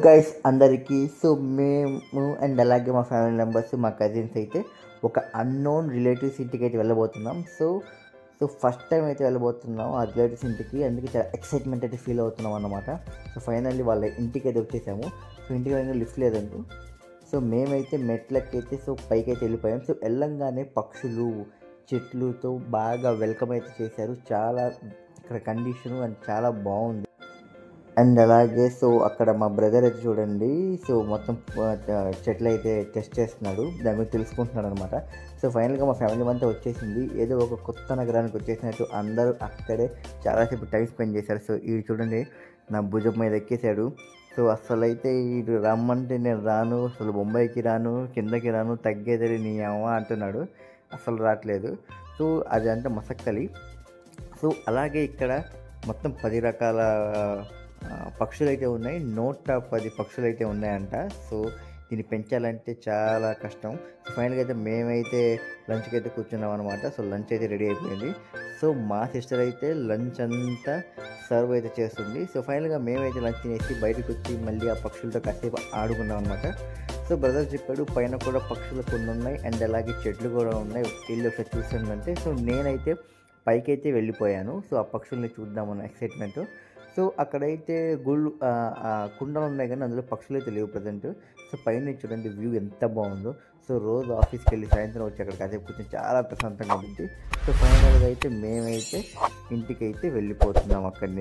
Guys అందరికీ so మేము and అలాగే మా ఫ్యామిలీ మెంబర్స్ మా కజిన్స్ అయితే ఒక అన్నోన్ రిలేటివ్స్ ఇంటికి అయితే వెళ్ళబోతున్నాం. సో సో ఫస్ట్ టైం అయితే వెళ్ళబోతున్నాం ఆ రిలేటివ్స్ ఇంటికి. అందుకే చాలా ఎక్సైట్మెంట్ అయితే ఫీల్ అవుతున్నాం అన్నమాట. సో ఫైనల్లీ వాళ్ళ ఇంటికి అయితే వచ్చేసాము. సో ఇంటికి వెళ్ళిన లిఫ్ట్ లేదండి. సో మేమైతే మెట్లకైతే సో పైకి అయితే వెళ్ళిపోయాం. సో వెళ్ళంగానే పక్షులు చెట్లుతో బాగా వెల్కమ్ అయితే చేశారు. చాలా ఇక్కడ కండిషను అండ్ చాలా బాగుంది. అండ్ అలాగే సో అక్కడ మా బ్రదర్ అయితే చూడండి, సో మొత్తం చెట్లు అయితే టెస్ట్ చేస్తున్నాడు, దాని గురించి తెలుసుకుంటున్నాడు అనమాట. సో ఫైనల్గా మా ఫ్యామిలీ అంతా వచ్చేసింది. ఏదో ఒక కొత్త నగరానికి వచ్చేసినట్టు అందరూ అక్కడే చాలాసేపు టైం స్పెండ్ చేశారు. సో ఇది చూడండి నా భుజం మీద ఎక్కేశాడు. సో అసలు అయితే ఇది రమ్మంటే నేను రాను, అసలు బొంబాయికి రాను, కిందకి రాను, తగ్గేది నీ అమ్మ అంటున్నాడు. అసలు రావట్లేదు. సో అది అంతా మసక్కలి. సో అలాగే ఇక్కడ మొత్తం 10 రకాల పక్షులైతే ఉన్నాయి. 110 పక్షులైతే ఉన్నాయంట. సో దీన్ని పెంచాలంటే చాలా కష్టం. ఫైనల్గా అయితే మేమైతే లంచ్కి అయితే కూర్చున్నాం అనమాట. సో లంచ్ అయితే రెడీ అయిపోయింది. సో మా సిస్టర్ అయితే లంచ్ అంతా సర్వ్ అయితే చేస్తుంది. సో ఫైనల్గా మేమైతే లంచ్ తినేసి బయటకు వచ్చి మళ్ళీ ఆ పక్షులతో కాసేపు ఆడుకున్నాం అనమాట. సో బ్రదర్ చెప్పాడు పైన కూడా పక్షులు కొన్ని ఉన్నాయి అండ్ అలాగే చెట్లు కూడా ఉన్నాయి, వెళ్ళి ఒకసారి చూసానంటే. సో నేనైతే పైకైతే వెళ్ళిపోయాను. సో ఆ పక్షుల్ని చూద్దామన్న ఎక్సైట్మెంట్. సో అక్కడైతే కుండలు ఉన్నాయి కానీ అందులో పక్షులు అయితే లేవు ప్రజెంట్. సో పైన చూడండి వ్యూ ఎంత బాగుందో. సో రోజు ఆఫీస్కి వెళ్ళి సాయంత్రం వచ్చి అక్కడ కాసేపు కూర్చొని చాలా ప్రశాంతంగా ఉంటుంది. సో ఫైనల్గా అయితే మేమైతే ఇంటికి అయితే వెళ్ళిపోతున్నాం అక్కడి నుంచి.